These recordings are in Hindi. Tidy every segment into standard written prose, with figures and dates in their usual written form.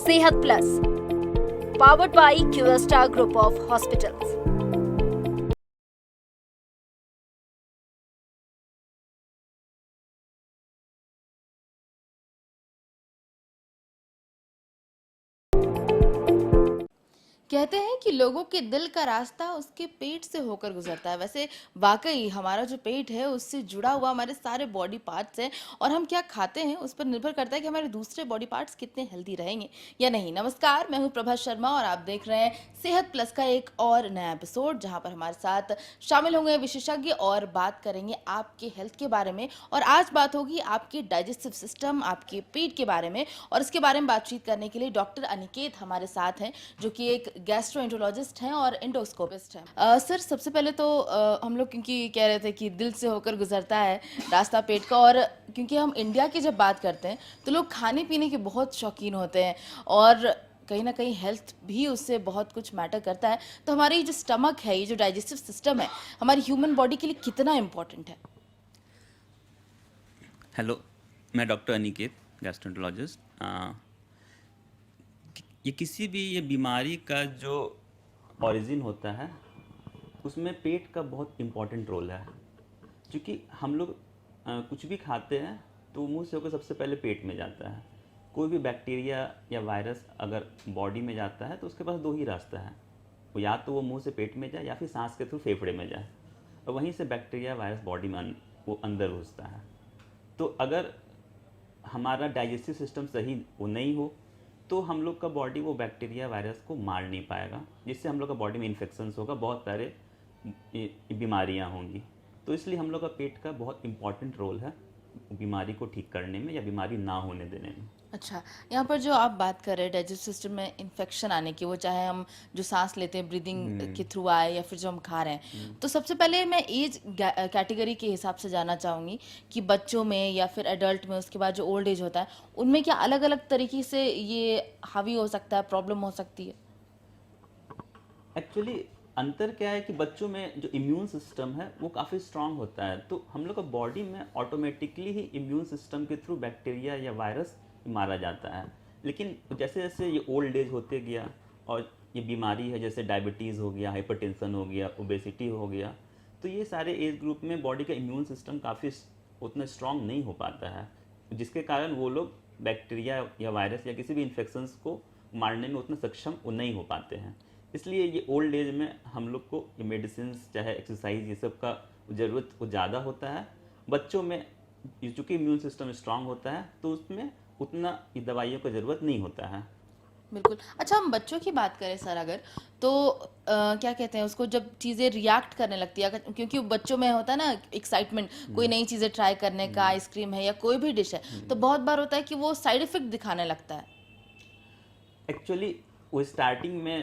सेहत plus powered by QStar group of hospitals. कहते हैं कि लोगों के दिल का रास्ता उसके पेट से होकर गुजरता है। वैसे वाकई हमारा जो पेट है उससे जुड़ा हुआ हमारे सारे बॉडी पार्ट्स हैं, और हम क्या खाते हैं उस पर निर्भर करता है कि हमारे दूसरे बॉडी पार्ट्स कितने हेल्दी रहेंगे या नहीं। नमस्कार, मैं हूं प्रभा शर्मा और आप देख रहे हैं सेहत प्लस का एक और नया एपिसोड, जहां पर हमारे साथ शामिल होंगे विशेषज्ञ और बात करेंगे आपके हेल्थ के बारे में। और आज बात होगी आपके डाइजेस्टिव सिस्टम, आपके पेट के बारे में, और इसके बारे में बातचीत करने के लिए डॉक्टर अनिकेत हमारे साथ हैं, जो कि एक गैस्ट्रोएंटरोलॉजिस्ट हैं और एंडोस्कोपिस्ट हैं। सर, सबसे पहले तो हम लोग क्योंकि कह रहे थे कि दिल से होकर गुजरता है रास्ता पेट का, और क्योंकि हम इंडिया की जब बात करते हैं तो लोग खाने पीने के बहुत शौकीन होते हैं, और कहीं ना कहीं हेल्थ भी उससे बहुत कुछ मैटर करता है। तो हमारी जो स्टमक है, ये जो डाइजेस्टिव सिस्टम है, हमारी ह्यूमन बॉडी के लिए कितना इम्पोर्टेंट है? हेलो, मैं डॉक्टर अनिकेत, गैस्ट्रोएंटरोलॉजिस्ट। ये किसी भी ये बीमारी का जो ओरिजिन होता है उसमें पेट का बहुत इम्पोर्टेंट रोल है। क्योंकि हम लोग कुछ भी खाते हैं तो मुंह से होकर सबसे पहले पेट में जाता है। कोई भी बैक्टीरिया या वायरस अगर बॉडी में जाता है तो उसके पास दो ही रास्ता है, वो या तो वो मुंह से पेट में जाए या फिर सांस के थ्रू फेफड़े में जाए, और वहीं से बैक्टीरिया वायरस बॉडी में वो अंदर घुसता है। तो अगर हमारा डाइजेस्टिव सिस्टम सही वो नहीं हो तो हम लोग का बॉडी वो बैक्टीरिया वायरस को मार नहीं पाएगा, जिससे हम लोग का बॉडी में इन्फेक्शंस होगा, बहुत सारे बीमारियां होंगी। तो इसलिए हम लोग का पेट का बहुत इम्पॉर्टेंट रोल है बीमारी को ठीक करने में या बीमारी ना होने देने में। अच्छा, यहाँ पर जो आप बात कर रहे हैं डाइजेस्टिव सिस्टम में इन्फेक्शन आने की, वो चाहे हम जो सांस लेते हैं ब्रीदिंग के थ्रू आए या फिर जो हम खा रहे हैं, तो सबसे पहले मैं एज कैटेगरी के हिसाब से जानना चाहूँगी कि बच्चों में या फिर एडल्ट में, उसके बाद जो ओल्ड एज होता है, उनमें क्या अलग अलग तरीके से ये हावी हो सकता है, प्रॉब्लम हो सकती है? एक्चुअली अंतर क्या है कि बच्चों में जो इम्यून सिस्टम है वो काफ़ी स्ट्रांग होता है, तो हम लोग का बॉडी में ऑटोमेटिकली ही इम्यून सिस्टम के थ्रू बैक्टीरिया या वायरस मारा जाता है। लेकिन जैसे जैसे ये ओल्ड एज होते गया और ये बीमारी है जैसे डायबिटीज़ हो गया, हाइपरटेंशन हो गया, ओबेसिटी हो गया, तो ये सारे एज ग्रुप में बॉडी का इम्यून सिस्टम काफ़ी उतना स्ट्रांग नहीं हो पाता है, जिसके कारण वो लोग बैक्टीरिया या वायरस या किसी भी इन्फेक्शंस को मारने में उतना सक्षम वो नहीं हो पाते हैं। इसलिए ये ओल्ड एज में हम लोग को ये मेडिसिन चाहे एक्सरसाइज ये सब का ज़रूरत वो ज़्यादा होता है। बच्चों में चूँकि इम्यून सिस्टम स्ट्रांग होता है तो उसमें उतना ये दवाइयों का ज़रूरत नहीं होता है। बिल्कुल। अच्छा, हम बच्चों की बात करें सर अगर, तो क्या कहते हैं उसको, जब चीज़ें रिएक्ट करने लगती है, क्योंकि बच्चों में होता है ना एक्साइटमेंट, कोई नई चीज़ें ट्राई करने का, आइसक्रीम है या कोई भी डिश है, तो बहुत बार होता है कि वो साइड इफेक्ट दिखाने लगता है। एक्चुअली वो स्टार्टिंग में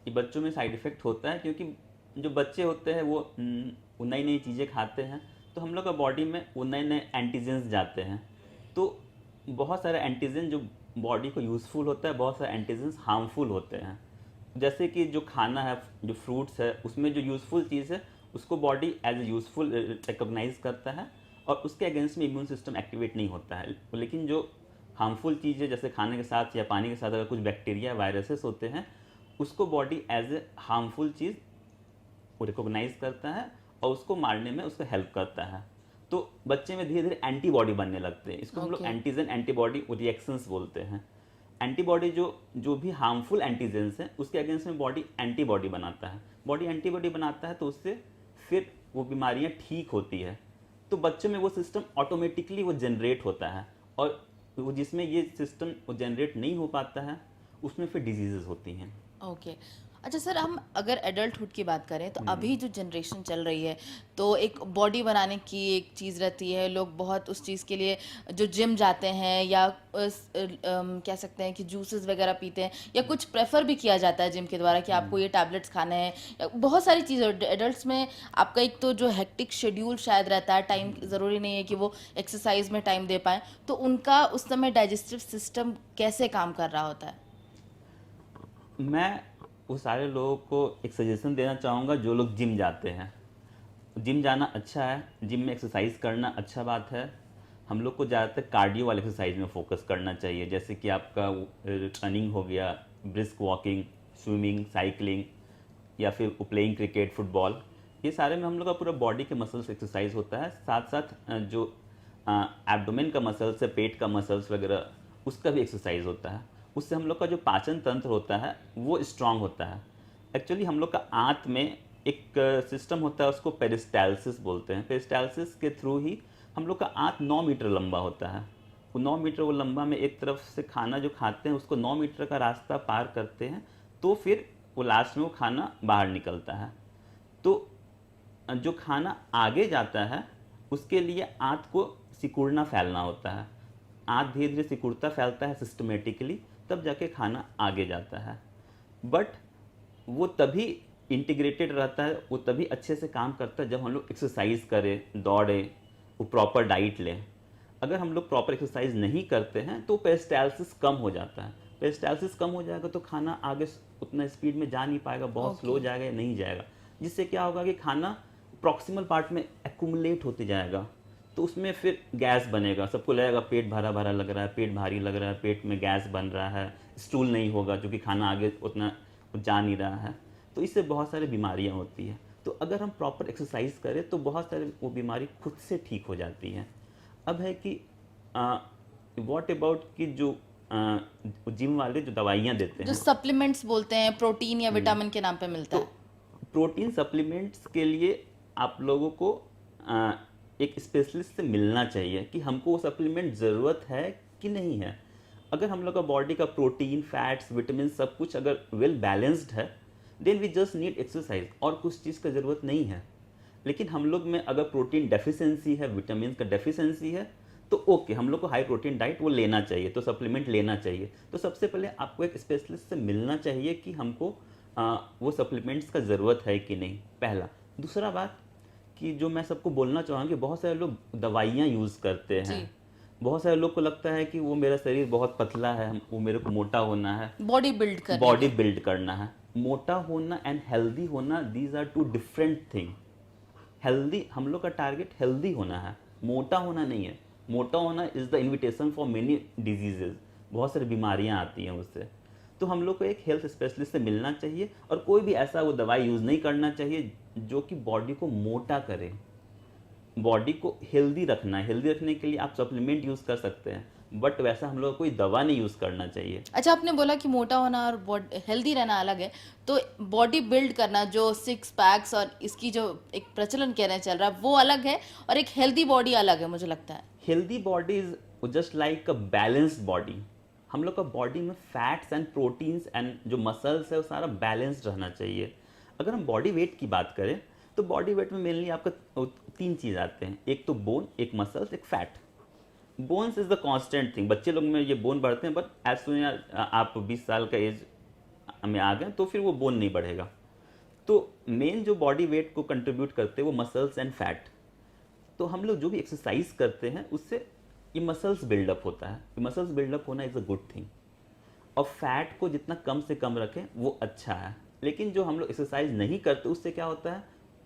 ये बच्चों में साइड इफ़ेक्ट होता है, क्योंकि जो बच्चे होते हैं वो नई नई चीज़ें खाते हैं, तो हम लोग का बॉडी में वो नए नए एंटीजेंस जाते हैं। तो बहुत सारे एंटीजन जो बॉडी को यूज़फुल होता है, बहुत सारे एंटीजेंस हार्मफुल होते हैं। जैसे कि जो खाना है, जो फ्रूट्स है, उसमें जो यूज़फुल चीज़ है उसको body as a useful recognize करता है और उसके अगेंस्ट में इम्यून सिस्टम एक्टिवेट नहीं होता है। लेकिन जो हार्मफुल चीज़ है जैसे खाने के साथ या पानी के साथ अगर कुछ बैक्टीरिया वायरसेस होते हैं, उसको बॉडी एज ए हार्मफुल चीज़ वो रिकॉग्नाइज करता है और उसको मारने में उसका हेल्प करता है। तो बच्चे में धीरे धीरे एंटीबॉडी बनने लगते हैं, इसको हम लोग ओके। एंटीजन एंटीबॉडी रिएक्शंस बोलते हैं। एंटीबॉडी जो जो भी हार्मफुल एंटीजेंस हैं उसके अगेंस्ट में बॉडी एंटीबॉडी बनाता है। बॉडी एंटीबॉडी बनाता है तो उससे फिर वो बीमारियां ठीक होती है। तो बच्चों में वो सिस्टम ऑटोमेटिकली वो जनरेट होता है, और वो जिसमें ये सिस्टम वो जनरेट नहीं हो पाता है उसमें फिर डिजीजेस होती हैं। ओके। अच्छा सर, हम अगर एडल्टहुड की बात करें तो अभी जो जनरेशन चल रही है, तो एक बॉडी बनाने की एक चीज़ रहती है, लोग बहुत उस चीज़ के लिए जो जिम जाते हैं या कह सकते हैं कि जूसेस वगैरह पीते हैं, या कुछ प्रेफर भी किया जाता है जिम के द्वारा कि आपको ये टैबलेट्स खाने हैं, या बहुत सारी चीज़ें। एडल्ट्स में आपका एक तो जो हेक्टिक शेड्यूल शायद रहता है, टाइम ज़रूरी नहीं है कि वो एक्सरसाइज में टाइम दे पाएँ, तो उनका उस समय डाइजेस्टिव सिस्टम कैसे काम कर रहा होता है? मैं वो सारे लोगों को एक सजेशन देना चाहूँगा जो लोग जिम जाते हैं। जिम जाना अच्छा है, जिम में एक्सरसाइज करना अच्छा बात है। हम लोग को ज़्यादातर कार्डियो वाले एक्सरसाइज में फोकस करना चाहिए, जैसे कि आपका रनिंग हो गया, ब्रिस्क वॉकिंग, स्विमिंग, साइकिलिंग, या फिर प्लेइंग क्रिकेट, फुटबॉल। ये सारे में हम लोग का पूरा बॉडी के मसल्स एक्सरसाइज होता है। साथ साथ जो एब्डोमेन का मसल्स है, पेट का मसल्स वगैरह, उसका भी एक्सरसाइज होता है। उससे हम लोग का जो पाचन तंत्र होता है वो स्ट्रांग होता है। एक्चुअली हम लोग का आंत में एक सिस्टम होता है, उसको पेरिस्टालसिस बोलते हैं। पेरिस्टालसिस के थ्रू ही हम लोग का आंत 9 मीटर लंबा होता है। वो 9 मीटर वो लंबा में एक तरफ से खाना जो खाते हैं उसको 9 मीटर का रास्ता पार करते हैं, तो फिर वो लास्ट में वो खाना बाहर निकलता है। तो जो खाना आगे जाता है उसके लिए आंत को सिकुड़ना फैलना होता है। आंत धीरे धीरे सिकुड़ता फैलता है सिस्टमेटिकली, तब जाके खाना आगे जाता है। बट वो तभी इंटीग्रेटेड रहता है, वो तभी अच्छे से काम करता है जब हम लोग एक्सरसाइज करें, दौड़ें, वो प्रॉपर डाइट लें। अगर हम लोग प्रॉपर एक्सरसाइज नहीं करते हैं तो पेरिस्टालसिस कम हो जाता है। पेरिस्टालसिस कम हो जाएगा तो खाना आगे उतना स्पीड में जा नहीं पाएगा, बहुत स्लो जाएगा या नहीं जाएगा, जिससे क्या होगा कि खाना प्रॉक्सिमल पार्ट में एक्यूमुलेट होते जाएगा, तो उसमें फिर गैस बनेगा। सबको लगेगा पेट भरा भरा लग रहा है, पेट भारी लग रहा है, पेट में गैस बन रहा है, स्टूल नहीं होगा क्योंकि खाना आगे उतना जा नहीं रहा है। तो इससे बहुत सारी बीमारियां होती हैं। तो अगर हम प्रॉपर एक्सरसाइज करें तो बहुत सारी वो बीमारी खुद से ठीक हो जाती हैं। अब है कि व्हाट अबाउट कि जो जिम वाले जो दवाइयाँ देते जो हैं, सप्लीमेंट्स बोलते हैं, प्रोटीन या विटामिन के नाम पे मिलता तो है। प्रोटीन सप्लीमेंट्स के लिए आप लोगों को एक स्पेशलिस्ट से मिलना चाहिए कि हमको वो सप्लीमेंट ज़रूरत है कि नहीं है। अगर हम लोग का बॉडी का प्रोटीन, फैट्स, विटामिन सब कुछ अगर वेल बैलेंस्ड है, then we just need exercise, और कुछ चीज़ का ज़रूरत नहीं है। लेकिन हम लोग में अगर प्रोटीन डेफिशिएंसी है, विटामिन का डेफिशिएंसी है, तो ओके, हम लोग को हाई प्रोटीन डाइट वो लेना चाहिए, तो सप्लीमेंट लेना चाहिए। तो सबसे पहले आपको एक स्पेशलिस्ट से मिलना चाहिए कि हमको वो सप्लीमेंट्स का ज़रूरत है कि नहीं, पहला। दूसरा बात कि जो मैं सबको बोलना चाहूँगा कि बहुत सारे लोग दवाइयाँ यूज़ करते हैं। बहुत सारे लोग को लगता है कि वो मेरा शरीर बहुत पतला है, वो मेरे को मोटा होना है, बॉडी बिल्ड करना है। मोटा होना एंड हेल्दी होना, these are two different thing. Healthy, हम लोग का टारगेट हेल्दी होना है, मोटा होना नहीं है। मोटा होना is the invitation for many diseases, बहुत सारी बीमारियां आती हैं उससे। तो हम लोग को एक हेल्थ स्पेशलिस्ट से मिलना चाहिए, और कोई भी ऐसा वो दवाई यूज़ नहीं करना चाहिए जो कि बॉडी को मोटा करे। बॉडी को हेल्दी रखना है, हेल्दी रखने के लिए आप सप्लीमेंट यूज़ कर सकते हैं, बट वैसा हम लोग को कोई दवा नहीं यूज़ करना चाहिए। अच्छा, आपने बोला कि मोटा होना और हेल्दी रहना अलग है, तो बॉडी बिल्ड करना, जो सिक्स पैक्स और इसकी जो एक प्रचलन कहने चल रहा है, वो अलग है, और एक हेल्दी बॉडी अलग है, मुझे लगता है। Healthy body is just like a balanced body. हम लोग का बॉडी में फैट्स एंड प्रोटीन्स एंड जो मसल्स है वो सारा बैलेंस्ड रहना चाहिए। अगर हम बॉडी वेट की बात करें तो बॉडी वेट में मेनली आपका 3 चीज़ आते हैं, एक तो बोन, एक मसल्स, एक fat. Bones is the constant thing. बच्चे लोग में ये बोन बढ़ते हैं, बट एज सुन आप 20 साल का एज में आ गए तो फिर वो बोन नहीं बढ़ेगा। तो मेन जो बॉडी वेट को कंट्रीब्यूट करते हैं वो मसल्स एंड फैट। तो हम लोग जो भी एक्सरसाइज करते हैं उससे ये मसल्स बिल्डअप होता है। ये मसल्स बिल्डअप होना इज़ अ गुड थिंग, और फैट को जितना कम से कम रखें वो अच्छा है। लेकिन जो हम लोग एक्सरसाइज नहीं करते उससे क्या होता है,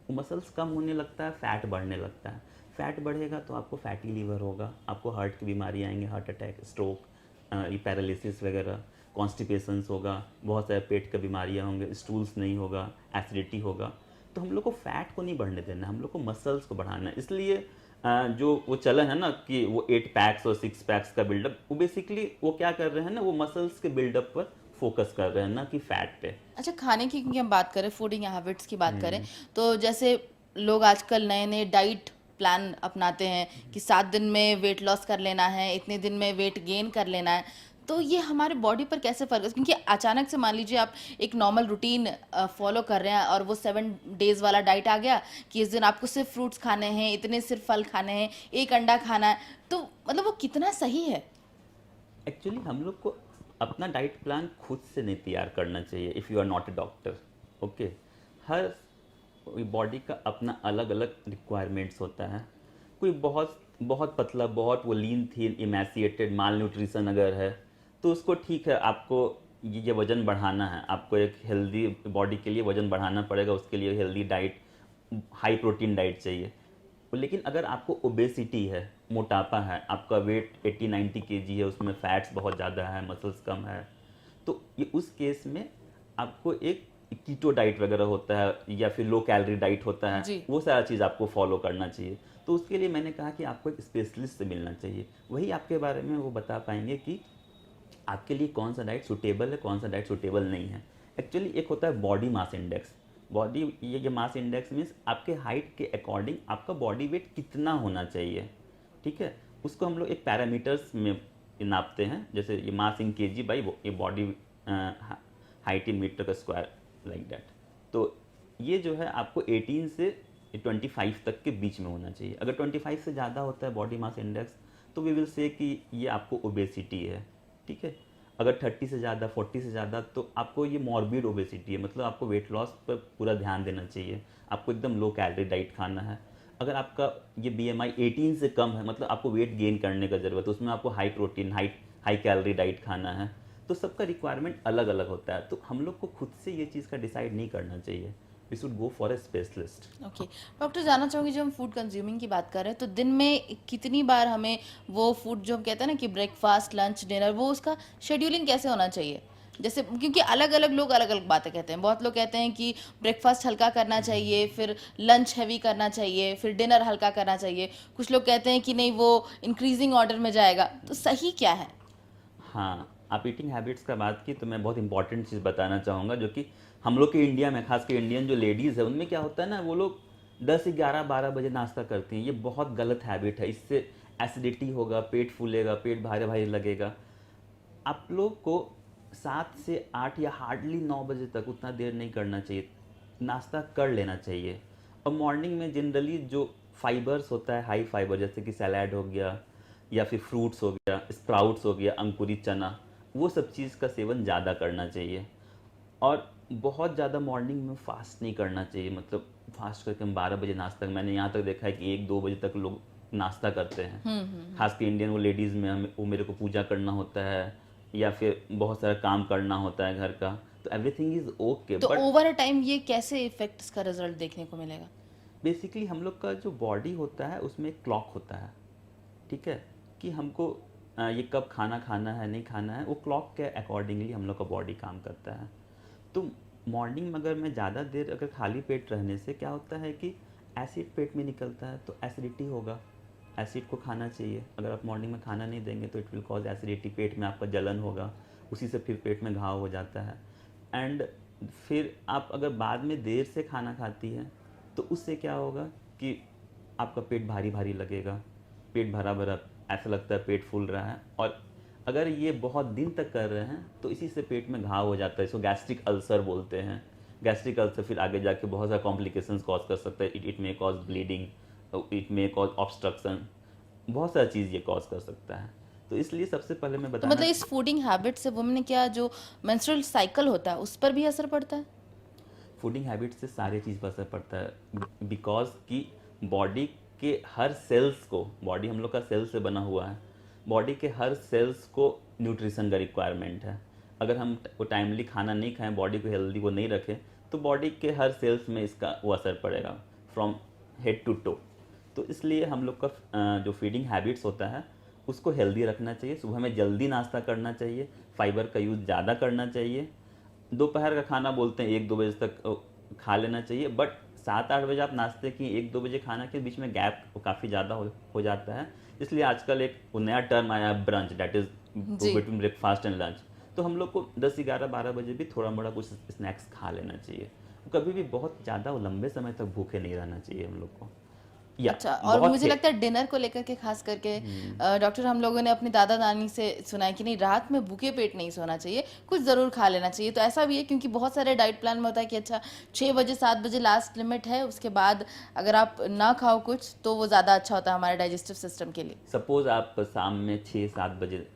वो मसल्स कम होने लगता है, फैट बढ़ने लगता है। फैट बढ़ेगा तो आपको फैटी लीवर होगा, आपको हार्ट की बीमारी आएंगे, हार्ट अटैक, स्ट्रोक, ये पैरालिसिस वगैरह, कॉन्स्टिपेशंस होगा, बहुत सारे पेट की बीमारियां होंगे, स्टूल्स नहीं होगा, एसिडिटी होगा। तो हम लोग को फैट को नहीं बढ़ने देना, हम लोग को मसल्स को बढ़ाना है। इसलिए जो वो चलन है ना कि वो 8 पैक्स और 6 पैक्स का बिल्डअप, वो बेसिकली वो क्या कर रहे हैं ना, वो मसल्स के बिल्डअप पर फोकस कर रहे हैं, ना कि फैट पे। अच्छा, खाने की क्योंकि हम बात करें, फूडिंग हैबिट्स की बात करें, तो जैसे लोग आजकल नए नए डाइट प्लान अपनाते हैं कि 7 दिन में वेट लॉस कर लेना है, इतने दिन में वेट गेन कर लेना है, तो ये हमारे बॉडी पर कैसे फर्क है? क्योंकि अचानक से मान लीजिए आप एक नॉर्मल रूटीन फॉलो कर रहे हैं और वो 7 डेज वाला डाइट आ गया कि इस दिन आपको सिर्फ फ्रूट्स खाने हैं, इतने सिर्फ फल खाने हैं, 1 अंडा खाना है, तो मतलब वो कितना सही है? एक्चुअली हम लोग को अपना डाइट प्लान खुद से नहीं तैयार करना चाहिए if you are not a doctor. Okay, हर बॉडी का अपना अलग अलग रिक्वायरमेंट्स होता है। कोई बहुत बहुत पतला, बहुत वो लीन थीन, इमेसिएटेड, माल न्यूट्रिशन अगर है तो उसको ठीक है, आपको ये वज़न बढ़ाना है, आपको एक हेल्दी बॉडी के लिए वज़न बढ़ाना पड़ेगा, उसके लिए healthy diet, high protein diet चाहिए। लेकिन अगर आपको ओबेसिटी है, मोटापा है, आपका वेट 80-90 केजी है, उसमें फैट्स बहुत ज़्यादा है, मसल्स कम है, तो ये उस केस में आपको एक कीटो डाइट वगैरह होता है या फिर लो कैलोरी डाइट होता है, जी। वो सारा चीज़ आपको फॉलो करना चाहिए। तो उसके लिए मैंने कहा कि आपको एक स्पेशलिस्ट से मिलना चाहिए, वही आपके बारे में वो बता पाएंगे कि आपके लिए कौन सा डाइट सूटेबल है, कौन सा डाइट सूटेबल नहीं है। एक्चुअली एक होता है बॉडी मास इंडेक्स। बॉडी ये मास इंडेक्स मीन्स आपके हाइट के अकॉर्डिंग आपका बॉडी वेट कितना होना चाहिए, ठीक है। उसको हम लोग एक पैरामीटर्स में नापते हैं, जैसे ये मास इन केजी बाई ये बॉडी हाइट इन मीटर का स्क्वायर, लाइक दैट। तो ये जो है आपको 18 से 25 तक के बीच में होना चाहिए। अगर 25 से ज़्यादा होता है बॉडी मास इंडेक्स तो वी विल से कि ये आपको ओबेसिटी है, ठीक है। अगर 30 से ज़्यादा, 40 से ज़्यादा तो आपको ये मॉर्बिड ओबेसिटी है, मतलब आपको वेट लॉस पर पूरा ध्यान देना चाहिए, आपको एकदम लो कैलोरी डाइट खाना है। अगर आपका ये BMI 18 से कम है, मतलब आपको वेट गेन करने का ज़रूरत है, उसमें आपको high protein high calorie diet खाना है। तो सबका रिक्वायरमेंट अलग अलग होता है, तो हम लोग को खुद से ये चीज़ का डिसाइड नहीं करना चाहिए, we should go for a specialist. Okay doctor, जानना चाहूँगी जब हम फूड कंज्यूमिंग की बात कर रहे हैं तो दिन में कितनी बार हमें वो फूड जो हम कहते हैं ना कि ब्रेकफास्ट लंच डिनर, वो उसका शेड्यूलिंग कैसे होना चाहिए? जैसे क्योंकि अलग अलग लोग अलग अलग बातें कहते हैं, बहुत लोग कहते हैं कि ब्रेकफास्ट हल्का करना चाहिए, फिर लंच हैवी करना चाहिए, फिर डिनर हल्का करना चाहिए, कुछ लोग कहते हैं कि नहीं वो इंक्रीजिंग ऑर्डर में जाएगा, तो सही क्या है? हाँ, आप ईटिंग हैबिट्स का बात की तो मैं बहुत इंपॉर्टेंट चीज़ बताना चाहूँगा, जो कि हम लोग के इंडिया में, खास कर इंडियन जो लेडीज़ है, उनमें क्या होता है ना, वो लोग 10 11 12 बजे नाश्ता करती हैं। ये बहुत गलत हैबिट है, इससे एसिडिटी होगा, पेट फूलेगा, पेट भारी भारी लगेगा। आप लोग को 7 से 8 या हार्डली 9 बजे तक उतना देर नहीं करना चाहिए, नाश्ता कर लेना चाहिए। और मॉर्निंग में जनरली जो फाइबर्स होता है, हाई फाइबर, जैसे कि सलाद हो गया या फिर फ्रूट्स हो गया, स्प्राउट्स हो गया, अंकुरित चना, वो सब चीज़ का सेवन ज़्यादा करना चाहिए। और बहुत ज़्यादा मॉर्निंग में फास्ट नहीं करना चाहिए, मतलब फास्ट करके हम 12 बजे नाश्ता, मैंने यहाँ तक देखा है कि 1-2 बजे तक लोग नाश्ता करते हैं। खास कर इंडियन वो लेडीज़ में, वो मेरे को पूजा करना होता है या फिर बहुत सारा काम करना होता है घर का, तो एवरीथिंग इज़ ओके, तो बट ओवर अ टाइम ये कैसे इफेक्ट का रिजल्ट देखने को मिलेगा? बेसिकली हम लोग का जो बॉडी होता है उसमें एक क्लॉक होता है, ठीक है, कि हमको ये कब खाना खाना है नहीं खाना है, वो क्लॉक के अकॉर्डिंगली हम लोग का बॉडी काम करता है। तो मॉर्निंग में अगर मैं ज़्यादा देर अगर खाली पेट रहने से क्या होता है कि एसिड पेट में निकलता है, तो एसिडिटी होगा, एसिड को खाना चाहिए। अगर आप मॉर्निंग में खाना नहीं देंगे तो इट विल कॉज एसिडिटी, पेट में आपका जलन होगा, उसी से फिर पेट में घाव हो जाता है। एंड फिर आप अगर बाद में देर से खाना खाती हैं तो उससे क्या होगा कि आपका पेट भारी भारी लगेगा, पेट भरा भरा ऐसा लगता है, पेट फूल रहा है। और अगर ये बहुत दिन तक कर रहे हैं तो इसी से पेट में घाव हो जाता है, इसको गैस्ट्रिक अल्सर बोलते हैं। गैस्ट्रिक अल्सर फिर आगे जाके बहुत सारे कॉम्प्लिकेशंस कॉज कर सकता है, it may cause bleeding, it may cause obstruction, बहुत सारी चीज़ ये कॉज कर सकता है। तो इसलिए सबसे पहले मैं तो बताना, मतलब इस फूडिंग हैबिट से वुमेन क्या जो मेंस्ट्रुअल साइकिल होता है उस पर भी असर पड़ता है? फूडिंग हैबिट से सारी चीज़ पर असर पड़ता है, बिकॉज कि बॉडी के हर सेल्स को, बॉडी हम लोग का सेल से बना हुआ है, बॉडी के हर सेल्स को न्यूट्रिशन का रिक्वायरमेंट है। अगर हम वो टाइमली खाना नहीं खाएं, बॉडी को हेल्दी वो नहीं रखें, तो बॉडी के हर सेल्स में इसका वो असर पड़ेगा, फ्रॉम हेड टू टो। तो इसलिए हम लोग का जो फीडिंग हैबिट्स होता है उसको हेल्दी रखना चाहिए। सुबह में जल्दी नाश्ता करना चाहिए, फाइबर का यूज़ ज़्यादा करना चाहिए। दोपहर का खाना बोलते हैं 1-2 बजे तक खा लेना चाहिए, बट 7-8 बजे आप नाश्ते की, 1-2 बजे खाना के बीच में गैप काफ़ी ज़्यादा हो जाता है। इसलिए आजकल एक नया टर्म आया है, ब्रंच, दैट इज़ जी। Between breakfast and lunch. तो हम लोग को 10-11-12 बजे भी थोड़ा मोड़ा कुछ स्नैक्स खा लेना चाहिए। कभी भी बहुत ज़्यादा लंबे समय तक भूखे नहीं रहना चाहिए हम लोग को। या अच्छा, और बहुत मुझे लगता है डिनर को लेकर के खास करके डॉक्टर, हम लोगों ने अपनी दादा दादी से सुना है कि नहीं, रात में भूखे पेट नहीं सोना चाहिए, कुछ ज़रूर खा लेना चाहिए। तो ऐसा भी है? क्योंकि बहुत सारे डाइट प्लान में होता है कि अच्छा 6 बजे 7 बजे लास्ट लिमिट है, उसके बाद अगर आप ना खाओ कुछ तो वो ज़्यादा अच्छा होता है हमारे डाइजेस्टिव सिस्टम के लिए। सपोज आप शाम में 6-7 बजे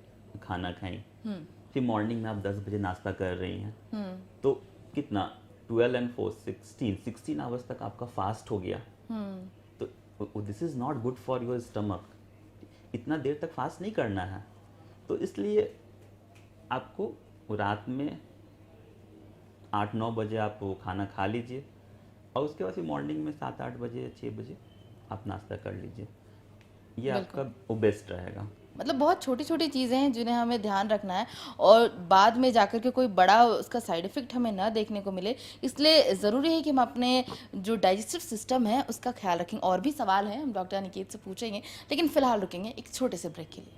खाना खाएं, फिर मॉर्निंग में आप 10 बजे नाश्ता कर रही हैं, तो कितना 12 and 4 16 आवर्स तक आपका फास्ट हो गया। तो this is not good for your stomach, इतना देर तक फास्ट नहीं करना है। तो इसलिए आपको रात में 8-9 बजे आप वो खाना खा लीजिए, और उसके बाद फिर मॉर्निंग में 7-8 बजे या 6 बजे आप नाश्ता कर लीजिए। ये आपका वो बेस्ट रहेगा। मतलब बहुत छोटी-छोटी चीज़ें हैं जिन्हें हमें ध्यान रखना है और बाद में जाकर के कोई बड़ा उसका साइड इफ़ेक्ट हमें ना देखने को मिले। इसलिए ज़रूरी है कि हम अपने जो डाइजेस्टिव सिस्टम है उसका ख़्याल रखें। और भी सवाल हैं हम डॉक्टर अनिकेत से पूछेंगे, लेकिन फ़िलहाल रुकेंगे एक छोटे से ब्रेक के लिए।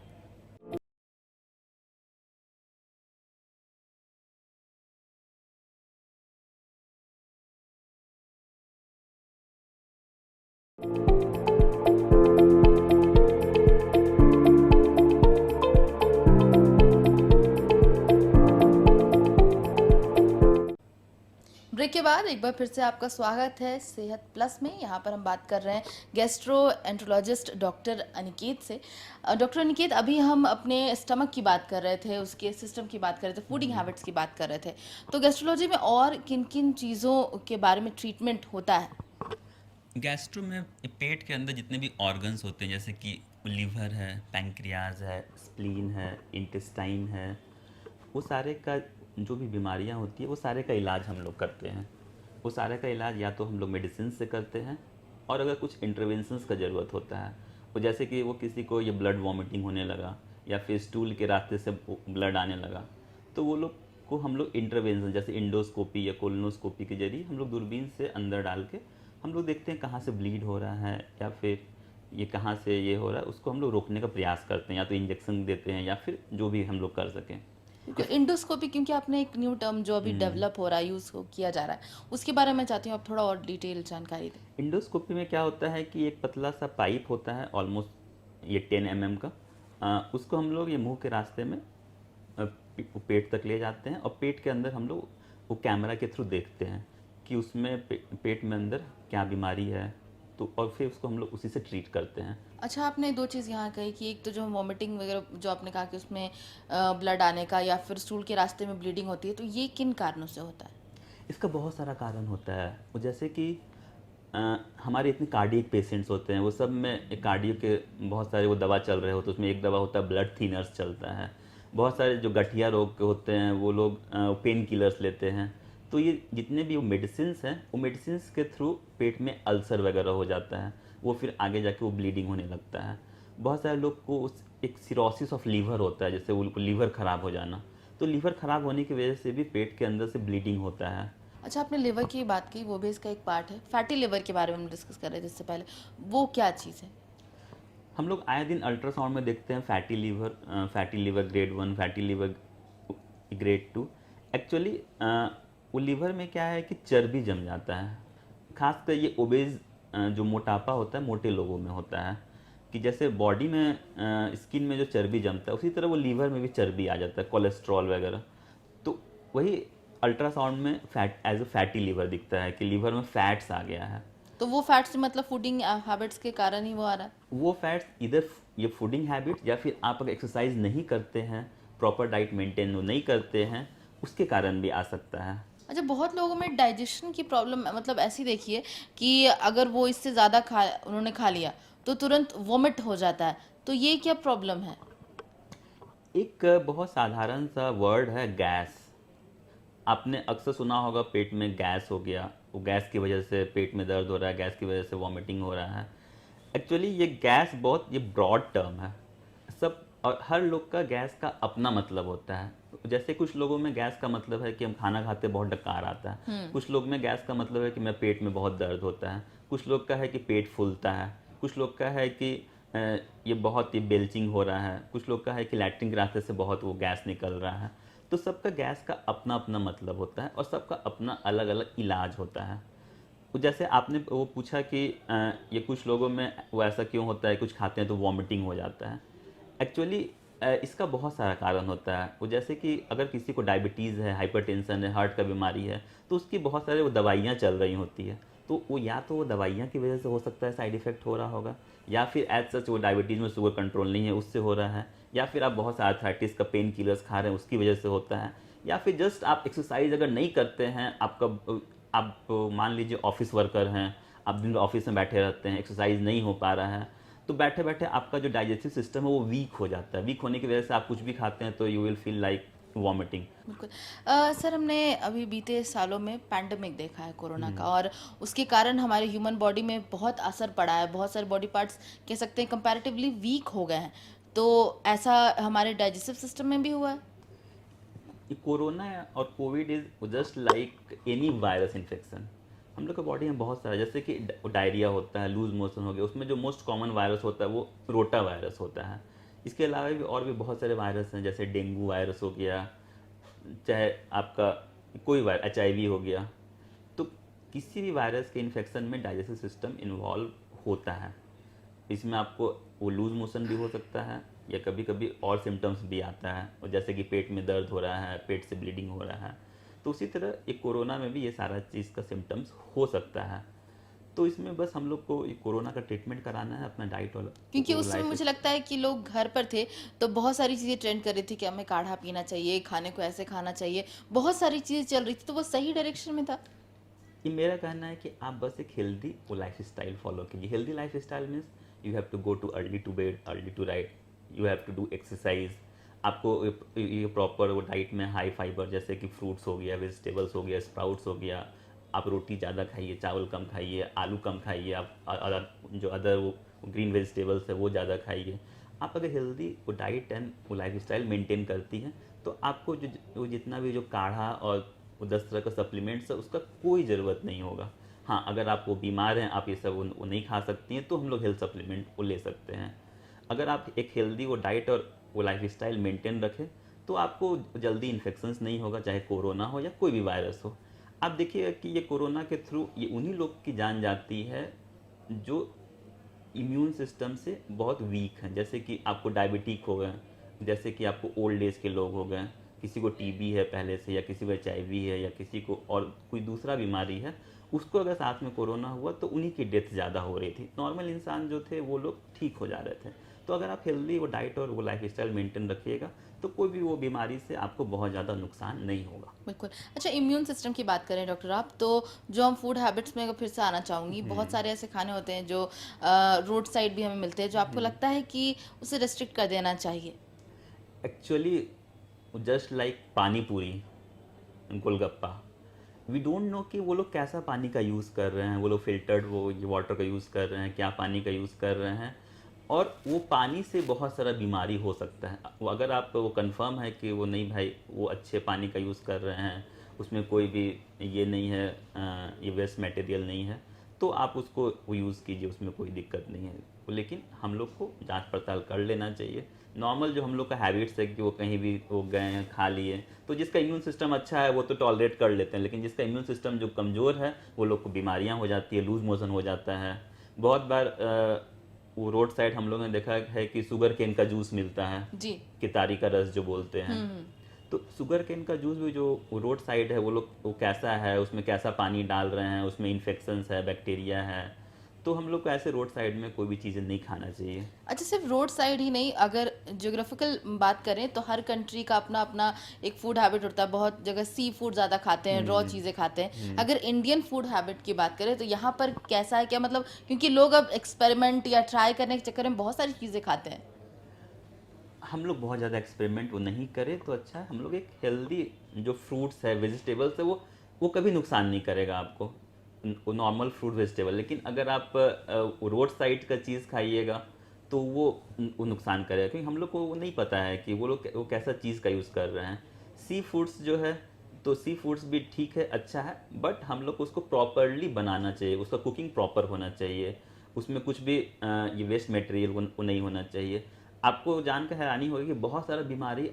ब्रेक के बाद एक बार फिर से आपका स्वागत है सेहत प्लस में। यहाँ पर हम बात कर रहे हैं गैस्ट्रोएंटरोलॉजिस्ट डॉक्टर अनिकेत से। डॉक्टर अनिकेत, अभी हम अपने स्टमक की बात कर रहे थे, उसके सिस्टम की बात कर रहे थे, फूडिंग हैबिट्स की बात कर रहे थे। तो गैस्ट्रोलॉजी में और किन किन चीज़ों के बारे में ट्रीटमेंट होता है? गैस्ट्रो में पेट के अंदर जितने भी ऑर्गन्स होते हैं, जैसे कि लीवर है, पैंक्रियाज है, स्प्लीन है, इंटेस्टाइन है, वो सारे का जो भी बीमारियां होती है वो सारे का इलाज हम लोग करते हैं। वो सारे का इलाज या तो हम लोग मेडिसिन से करते हैं, और अगर कुछ इंटरवेंशंस का ज़रूरत होता है, वो जैसे कि वो किसी को ये ब्लड वॉमिटिंग होने लगा या फिर स्टूल के रास्ते से ब्लड आने लगा, तो वो लोग को हम लोग इंटरवेंशन जैसे इंडोस्कोपी या कोलोनोस्कोपी के जरिए हम लोग दूरबीन से अंदर डाल के हम लोग देखते हैं कहाँ से ब्लीड हो रहा है या फिर ये कहाँ से ये हो रहा है, उसको हम लोग रोकने का प्रयास करते हैं, या तो इंजेक्शन देते हैं या फिर जो भी हम लोग कर सकें। क्योंकि इंडोस्कोपी, क्योंकि आपने एक न्यू टर्म जो अभी डेवलप हो रहा है, यूज़ किया जा रहा है, उसके बारे में चाहती हूँ आप थोड़ा और डिटेल जानकारी दें। इंडोस्कोपी में क्या होता है कि एक पतला सा पाइप होता है, ऑलमोस्ट ये 10 mm का। उसको हम लोग ये मुंह के रास्ते में पेट तक ले जाते हैं, और पेट के अंदर हम लोग वो कैमरा के थ्रू देखते हैं कि उसमें पेट में अंदर क्या बीमारी है, तो और फिर उसको हम लोग उसी से ट्रीट करते हैं। अच्छा, आपने दो चीज़ यहाँ कही कि एक तो जो वॉमिटिंग वगैरह जो आपने कहा कि उसमें ब्लड आने का या फिर स्टूल के रास्ते में ब्लीडिंग होती है, तो ये किन कारणों से होता है? इसका बहुत सारा कारण होता है। वो जैसे कि हमारे इतने कार्डियक पेशेंट्स होते हैं, वो सब में कार्डियो के बहुत सारे वो दवा चल रहे होते हैं, उसमें एक दवा होता है ब्लड थिनर्स चलता है। बहुत सारे जो गठिया रोग के होते हैं वो लोग पेन किलर्स लेते हैं। तो ये जितने भी वो मेडिसिन्स हैं, वो मेडिसिन्स के थ्रू पेट में अल्सर वगैरह हो जाता है, वो फिर आगे जाके वो ब्लीडिंग होने लगता है। बहुत सारे लोग को उस एक सिरोसिस ऑफ लीवर होता है, जैसे वो लीवर ख़राब हो जाना, तो लीवर ख़राब होने की वजह से भी पेट के अंदर से ब्लीडिंग होता है। अच्छा, आपने लिवर की बात की, वो भी इसका एक पार्ट है। फैटी लिवर के बारे में हम डिस्कस कर रहे थे इससे पहले, वो क्या चीज़ है? हम लोग आए दिन अल्ट्रासाउंड में देखते हैं fatty liver grade 1, fatty liver grade 2। Actually वो लीवर में क्या है कि चर्बी जम जाता है। खासकर ये ओबेज जो मोटापा होता है मोटे लोगों में होता है, कि जैसे बॉडी में स्किन में जो चर्बी जमता है उसी तरह वो लीवर में भी चर्बी आ जाता है, कोलेस्ट्रॉल वगैरह। तो वही अल्ट्रासाउंड में एज अ फैटी लिवर दिखता है कि लीवर में फैट्स आ गया है। तो वो फैट्स मतलब फूडिंग हैबिट्स के कारण ही वो आ रहा है? वो फैट्स इधर ये फूडिंग हैबिट, या फिर आप अगर एक्सरसाइज नहीं करते हैं, प्रॉपर डाइट मेंटेन नहीं करते हैं, उसके कारण भी आ सकता है। अच्छा, बहुत लोगों में डाइजेशन की प्रॉब्लम मतलब ऐसी देखी है कि अगर वो इससे ज़्यादा उन्होंने खा लिया तो तुरंत वॉमिट हो जाता है, तो ये क्या प्रॉब्लम है? एक बहुत साधारण सा वर्ड है गैस। आपने अक्सर सुना होगा पेट में गैस हो गया, वो गैस की वजह से पेट में दर्द हो रहा है, गैस की वजह से वॉमिटिंग हो रहा है। एक्चुअली ये गैस बहुत ये ब्रॉड टर्म है सब, और हर लोग का गैस का अपना मतलब होता है। जैसे कुछ लोगों में गैस का मतलब है कि हम खाना खाते बहुत डकार आता है, कुछ लोग में गैस का मतलब है कि मैं पेट में बहुत दर्द होता है, कुछ लोग का है कि पेट फूलता है, कुछ लोग का है कि ये बहुत ही बेल्चिंग हो रहा है, कुछ लोग का है कि लैट्रिन के रास्ते से बहुत वो गैस निकल रहा है। तो सबका गैस का अपना अपना मतलब होता है, और सबका अपना अलग अलग इलाज होता है। तो जैसे आपने वो पूछा कि ये कुछ लोगों में वो ऐसा क्यों होता है, कुछ खाते हैं तो वॉमिटिंग हो जाता है। एक्चुअली इसका बहुत सारा कारण होता है। वो जैसे कि अगर किसी को डायबिटीज़ है, हाइपरटेंशन है, हार्ट का बीमारी है, तो उसकी बहुत सारे वो दवाइयाँ चल रही होती है, तो वो या तो वो दवाइयाँ की वजह से हो सकता है साइड इफ़ेक्ट हो रहा होगा, या फिर एज सच वो डायबिटीज़ में शुगर कंट्रोल नहीं है उससे हो रहा है, या फिर आप बहुत सारे आर्थराइटिस का पेन किलर्स खा रहे हैं उसकी वजह से होता है, या फिर जस्ट आप एक्सरसाइज अगर नहीं करते हैं, आप मान लीजिए ऑफिस वर्कर हैं, आप दिन भर ऑफिस में बैठे रहते हैं, एक्सरसाइज नहीं हो पा रहा है, तो बैठे बैठे आपका जो डाइजेस्टिव सिस्टम है वो वीक हो जाता है। वीक होने की वजह से आप कुछ भी खाते हैं तो you will feel like vomiting. बिल्कुल। सर हमने अभी बीते सालों में पैंडेमिक देखा है कोरोना का, और उसके कारण हमारे ह्यूमन बॉडी में बहुत असर पड़ा है, बहुत सारे बॉडी पार्ट्स कह सकते हैं कंपैरेटिवली वीक हो गए हैं। तो ऐसा हमारे डाइजेस्टिव सिस्टम में भी हुआ है? ये कोरोना और Covid is just like any virus infection. हम लोग के बॉडी में बहुत सारा, जैसे कि डायरिया होता है, लूज मोशन हो गया, उसमें जो मोस्ट कॉमन वायरस होता है वो रोटा वायरस होता है। इसके अलावा भी और भी बहुत सारे वायरस हैं, जैसे डेंगू वायरस हो गया, चाहे आपका कोई वायरस HIV हो गया। तो किसी भी वायरस के इन्फेक्शन में डाइजेस्टिव सिस्टम इन्वॉल्व होता है। इसमें आपको वो लूज मोशन भी हो सकता है, या कभी कभी और सिम्टम्स भी आता है, और जैसे कि पेट में दर्द हो रहा है, पेट से ब्लीडिंग हो रहा है। तो उसी तरह एक कोरोना में भी ये सारा चीज़ का सिम्टम्स हो सकता है। तो इसमें बस हम लोग को ये कोरोना का ट्रीटमेंट कराना है, अपना डाइट और क्योंकि उस समय लाइफ। मुझे लगता है कि लोग घर पर थे तो बहुत सारी चीज़ें ट्रेंड कर रही थी कि हमें काढ़ा पीना चाहिए, खाने को ऐसे खाना चाहिए, बहुत सारी चीज़ें चल रही थी, तो वो सही डायरेक्शन में था। ये मेरा कहना है कि आप बस एक हेल्दी वो लाइफ स्टाइल फॉलो कीजिए। Healthy life style means you have to go to early to bed, early to right, you have to do exercise. आपको ये प्रॉपर वो डाइट में हाई फाइबर, जैसे कि फ्रूट्स हो गया, वेजिटेबल्स हो गया, स्प्राउट्स हो गया। आप रोटी ज़्यादा खाइए, चावल कम खाइए, आलू कम खाइए, आप जो अदर वो ग्रीन वेजिटेबल्स है वो ज़्यादा खाइए। आप अगर हेल्दी वो डाइट एंड वो लाइफ स्टाइल मेनटेन करती हैं तो आपको वो जितना भी जो काढ़ा और वो 10 तरह का सप्लीमेंट्स है उसका कोई ज़रूरत नहीं होगा। हाँ, अगर आप वो बीमार हैं, आप ये सब वो नहीं खा सकती हैं, तो हम लोग हेल्थ सप्लीमेंट वो ले सकते हैं। अगर आप एक हेल्दी वो डाइट और वो लाइफ स्टाइल मेनटेन रखें तो आपको जल्दी इन्फेक्शंस नहीं होगा, चाहे कोरोना हो या कोई भी वायरस हो। आप देखिए कि ये कोरोना के थ्रू ये उन्हीं लोग की जान जाती है जो इम्यून सिस्टम से बहुत वीक हैं, जैसे कि आपको डायबिटिक हो गए, जैसे कि आपको ओल्ड एज के लोग हो गए, किसी को टीबी है पहले से, या किसी को HIV है, या किसी को और कोई दूसरा बीमारी है, उसको अगर साथ में कोरोना हुआ तो उन्हीं की डेथ ज़्यादा हो रही थी। नॉर्मल इंसान जो थे वो लोग ठीक हो जा रहे थे। तो अगर आप हेल्दी वो डाइट और वो लाइफ स्टाइल मेंटेन रखिएगा तो कोई भी वो बीमारी से आपको बहुत ज़्यादा नुकसान नहीं होगा। बिल्कुल। अच्छा, इम्यून सिस्टम की बात करें डॉक्टर आप, तो जो हम फूड हैबिट्स में फिर से आना चाहूँगी, बहुत सारे ऐसे खाने होते हैं जो रोड साइड भी हमें मिलते हैं, जो आपको लगता है कि उसे रेस्ट्रिक्ट कर देना चाहिए? एक्चुअली जस्ट लाइक पानी पूरी, गोलगप्पा, वी डोंट नो कि वो लोग कैसा पानी का यूज़ कर रहे हैं, वो लोग फिल्टर्ड वो ये वाटर का यूज़ कर रहे हैं, क्या पानी का यूज़ कर रहे हैं, और वो पानी से बहुत सारा बीमारी हो सकता है। वो अगर आप वो कंफर्म है कि वो नहीं भाई वो अच्छे पानी का यूज़ कर रहे हैं, उसमें कोई भी ये नहीं है, ये वेस्ट मटेरियल नहीं है, तो आप उसको वो यूज़ कीजिए, उसमें कोई दिक्कत नहीं है। लेकिन हम लोग को जांच पड़ताल कर लेना चाहिए। नॉर्मल जो हम लोग का हैबिट्स है कि वो कहीं भी वो गए हैं खा लिए, तो जिसका इम्यून सिस्टम अच्छा है वो तो टॉलरेट कर लेते हैं, लेकिन जिसका इम्यून सिस्टम जो कमज़ोर है वो लोग को बीमारियां हो जाती है, लूज मोशन हो जाता है। बहुत बार वो रोड साइड हम लोगों ने देखा है कि शुगर केन का जूस मिलता है, जी। कितारी का रस जो बोलते हैं। तो शुगर केन का जूस भी जो रोड साइड है वो लोग वो कैसा है, उसमें कैसा पानी डाल रहे हैं, उसमें इन्फेक्शंस है, बैक्टीरिया है। तो हम लोग को ऐसे रोड साइड में कोई भी चीज़ें नहीं खाना चाहिए। अच्छा, सिर्फ रोड साइड ही नहीं, अगर ज्योग्राफिकल बात करें तो हर कंट्री का अपना अपना एक फूड हैबिट होता है। बहुत जगह सी फूड ज़्यादा खाते हैं, रॉ चीज़ें खाते हैं। अगर इंडियन फूड हैबिट की बात करें तो यहाँ पर कैसा है, क्या मतलब, क्योंकि लोग अब एक्सपेरिमेंट या ट्राई करने के चक्कर में बहुत सारी चीज़ें खाते हैं। हम लोग बहुत ज़्यादा एक्सपेरिमेंट वो नहीं करें तो अच्छा है। हम लोग एक हेल्दी जो फ्रूट्स है, वेजिटेबल्स है, वो कभी नुकसान नहीं करेगा आपको, वो नॉर्मल फ्रूट वेजिटेबल। लेकिन अगर आप रोड साइड का चीज़ खाइएगा तो वो नुकसान करेगा, क्योंकि हम लोग को वो नहीं पता है कि वो लोग वो कैसा चीज़ का यूज़ कर रहे हैं। सी फूड्स जो है, तो सी फूड्स भी ठीक है, अच्छा है, बट हम लोग को उसको प्रॉपरली बनाना चाहिए, उसका कुकिंग प्रॉपर होना चाहिए, उसमें कुछ भी ये वेस्ट मटेरियल वो नहीं होना चाहिए। आपको जानकर हैरानी होगी कि बहुत सारा बीमारी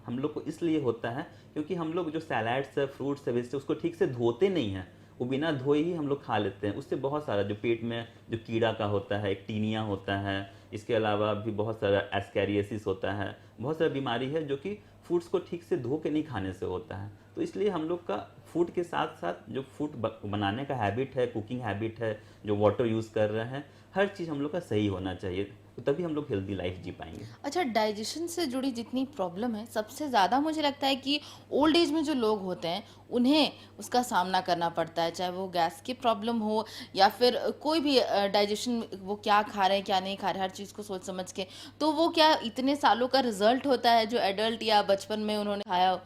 हम लोग को इसलिए होता है क्योंकि हम लोग जो सैलड्स है, फ्रूट्स है, वेजिटेबल्स उसको ठीक से धोते नहीं हैं, वो बिना धोए ही हम लोग खा लेते हैं। उससे बहुत सारा जो पेट में जो कीड़ा का होता है, एक टीनिया होता है, इसके अलावा भी बहुत सारा एस्कैरियोसिस होता है, बहुत सारी बीमारी है जो कि फूड्स को ठीक से धो के नहीं खाने से होता है। तो इसलिए हम लोग का फूड के साथ साथ जो फूड बनाने का हैबिट है, कुकिंग हैबिट है, जो वाटर यूज़ कर रहे हैं, हर चीज़ हम लोग का सही होना चाहिए। तो तभी हम लोग हेल्दी लाइफ जी पाएंगे। अच्छा, डाइजेशन से जुड़ी जितनी प्रॉब्लम है, सबसे ज़्यादा मुझे लगता है कि ओल्ड एज में जो लोग होते हैं उन्हें उसका सामना करना पड़ता है, चाहे वो गैस की प्रॉब्लम हो या फिर कोई भी डाइजेशन, वो क्या खा रहे हैं क्या नहीं खा रहे, हर चीज़ को सोच समझ के, तो वो क्या इतने सालों का रिजल्ट होता है जो एडल्ट या बचपन में उन्होंने खाया हो।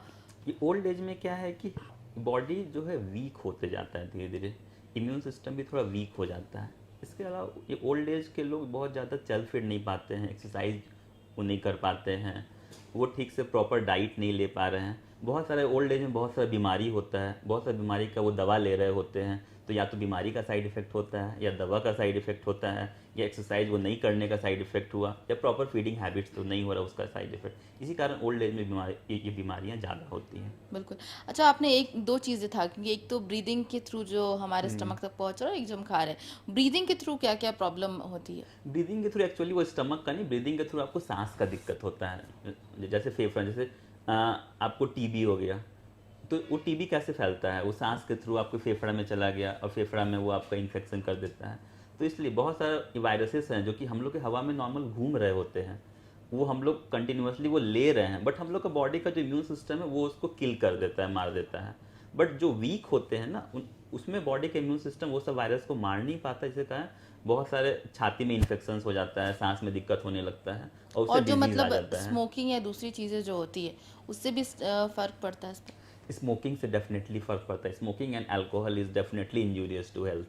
ये ओल्ड एज में क्या है कि बॉडी जो है वीक होते जाता है धीरे धीरे, इम्यून सिस्टम भी थोड़ा वीक हो जाता है। इसके अलावा ये ओल्ड एज के लोग बहुत ज़्यादा चल फिर नहीं पाते हैं, एक्सरसाइज वो नहीं कर पाते हैं, वो ठीक से प्रॉपर डाइट नहीं ले पा रहे हैं। बहुत सारे ओल्ड एज में बहुत सारा बीमारी होता है, बहुत सारी बीमारी का वो दवा ले रहे होते हैं, तो या तो बीमारी का साइड इफ़ेक्ट होता है या दवा का साइड इफ़ेक्ट होता है या एक्सरसाइज वो नहीं करने का साइड इफ़ेक्ट हुआ या प्रॉपर फीडिंग हैबिट्स तो नहीं हो रहा उसका साइड इफ़ेक्ट। इसी कारण ओल्ड एज में ये बीमारियाँ ज़्यादा होती हैं। बिल्कुल। अच्छा, आपने एक दो चीज़ें था कि एक तो ब्रीदिंग के थ्रू जो हमारे स्टमक तक पहुंच रहा है, एक जो हम खा रहे हैं, ब्रीदिंग के थ्रू क्या क्या प्रॉब्लम होती है? ब्रीदिंग के थ्रू एक्चुअली वो स्टमक का नहीं, ब्रीदिंग के थ्रू आपको सांस का दिक्कत होता है। जैसे फेफड़ा, जैसे आपको टीबी हो गया तो वो टीबी कैसे फैलता है, वो सांस के थ्रू आपके फेफड़ा में चला गया और फेफड़ा में वो आपका इन्फेक्शन कर देता है। तो इसलिए बहुत सारे वायरसेस हैं जो कि हम लोग के हवा में नॉर्मल घूम रहे होते हैं, वो हम लोग कंटिन्यूसली वो ले रहे हैं, बट हम लोग का बॉडी का जो इम्यून सिस्टम है वो उसको किल कर देता है, मार देता है। बट जो वीक होते हैं ना उसमें बॉडी का इम्यून सिस्टम वो सब वायरस को मार नहीं पाता, जिससे कारण बहुत सारे छाती में इन्फेक्शन हो जाता है, सांस में दिक्कत होने लगता है और उससे और जो डिजीज आ मतलब जाता है। स्मोकिंग या दूसरी चीज़ें जो होती है उससे भी फर्क पड़ता है इस पर? स्मोकिंग से डेफिनेटली फ़र्क पड़ता है। Smoking and alcohol is definitely injurious to health.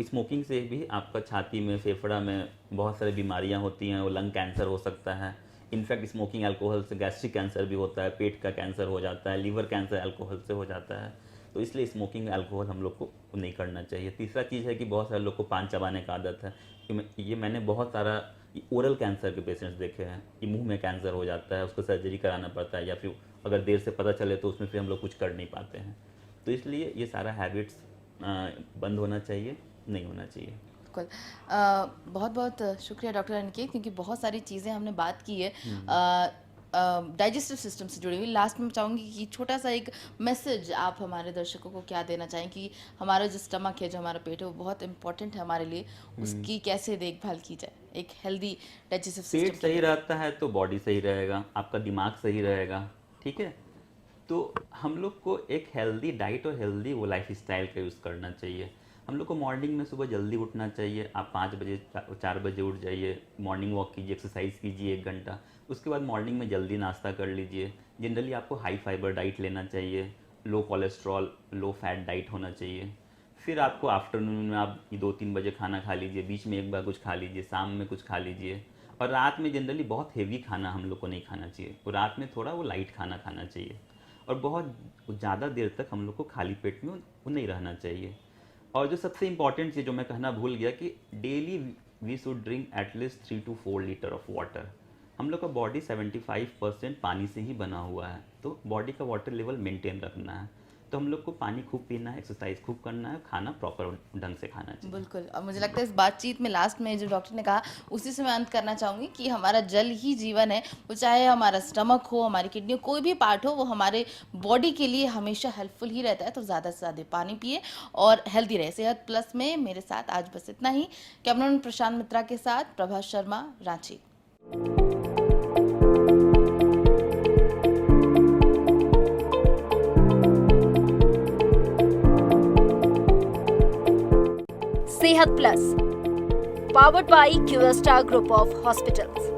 Smoking से भी आपका छाती में, फेफड़ा में बहुत सारी बीमारियां होती हैं, वो लंग कैंसर हो सकता है। इनफैक्ट स्मोकिंग अल्कोहल से गैस्ट्रिक कैंसर भी होता है, पेट का कैंसर हो जाता है, लीवर कैंसर अल्कोहल से हो जाता है। तो इसलिए स्मोकिंग अल्कोहल हम लोग को नहीं करना चाहिए। तीसरा चीज़ है कि बहुत सारे लोग को पान चबाने का आदत है। ये मैंने बहुत सारा ओरल कैंसर के पेशेंट्स देखे हैं कि मुंह में कैंसर हो जाता है, उसको सर्जरी कराना पड़ता है, या फिर अगर देर से पता चले तो उसमें फिर हम लोग कुछ कर नहीं पाते हैं। तो इसलिए ये सारा हैबिट्स बंद होना चाहिए, नहीं होना चाहिए। बिल्कुल। बहुत बहुत शुक्रिया डॉक्टर अनिकेत, क्योंकि बहुत सारी चीज़ें हमने बात की है डाइजेस्टिव सिस्टम से जुड़ी हुई। लास्ट में चाहूँगी कि छोटा सा एक मैसेज आप हमारे दर्शकों को क्या देना चाहें कि हमारा जो स्टमक है, जो हमारा पेट है, वो बहुत इंपॉर्टेंट है हमारे लिए, उसकी कैसे देखभाल की जाए एक हेल्दी डाइजेस्टिव पेट सिस्टम? सही रहता है तो बॉडी सही रहेगा, आपका दिमाग सही रहेगा, ठीक है। तो हम लोग को एक हेल्दी डाइट और हेल्दी वो लाइफ स्टाइल का यूज़ करना चाहिए। हम लोग को मॉर्निंग में सुबह जल्दी उठना चाहिए। आप 5 बजे 4 बजे उठ जाइए, मॉर्निंग वॉक कीजिए, एक्सरसाइज कीजिए 1 घंटा। उसके बाद मॉर्निंग में जल्दी नाश्ता कर लीजिए। जनरली आपको हाई फाइबर डाइट लेना चाहिए, लो कोलेस्ट्रॉल, लो फैट डाइट होना चाहिए। फिर आपको आफ्टरनून में आप 2-3 बजे खाना खा लीजिए, बीच में एक बार कुछ खा लीजिए, शाम में कुछ खा लीजिए। और रात में जनरली बहुत हेवी खाना हम लोग को नहीं खाना चाहिए, तो रात में थोड़ा वो लाइट खाना खाना चाहिए। और बहुत ज़्यादा देर तक हम लोग को खाली पेट में वो नहीं रहना चाहिए। और जो सबसे इम्पॉर्टेंट चीज़ जो मैं कहना भूल गया कि daily we should drink at least 3 to 4 litre of water. हम लोग का बॉडी 75% पानी से ही बना हुआ है, तो बॉडी का वाटर लेवल मेंटेन रखना है। तो हम लोग को पानी खूब पीना है, एक्सरसाइज खूब करना है, खाना प्रॉपर ढंग से खाना चाहिए। बिल्कुल। और मुझे लगता है इस बातचीत में लास्ट में जो डॉक्टर ने कहा उसी से मैं अंत करना चाहूँगी कि हमारा जल ही जीवन है। वो चाहे हमारा स्टमक हो, हमारी किडनी हो, कोई भी पार्ट हो, वो हमारे बॉडी के लिए हमेशा हेल्पफुल ही रहता है। तो ज़्यादा से ज़्यादा पानी पिए और हेल्दी रहे। सेहत प्लस में मेरे साथ आज बस इतना ही। कैमरामैन प्रशांत मित्रा के साथ प्रभा शर्मा, रांची। सेहत plus, powered by QStar group of hospitals.